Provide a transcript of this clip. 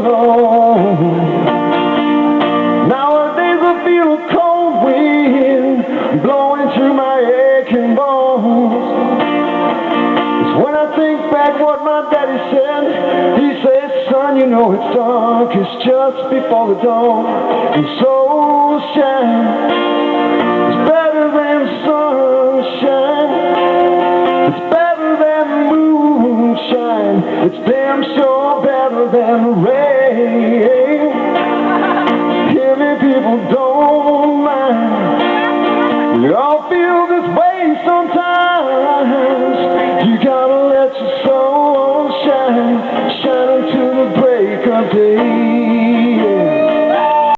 alone. Nowadays I feel a cold wind blowing through my aching bones. It's when I think back what my daddy said. He said, son, you know it's dark, it's just before the dawn. And so shine, it's better than sunshine, it's better than moonshine, it's damn sure better than rain. Hear me, people, don't mind. We all feel this way sometimes. You gotta let your soul shine, shine.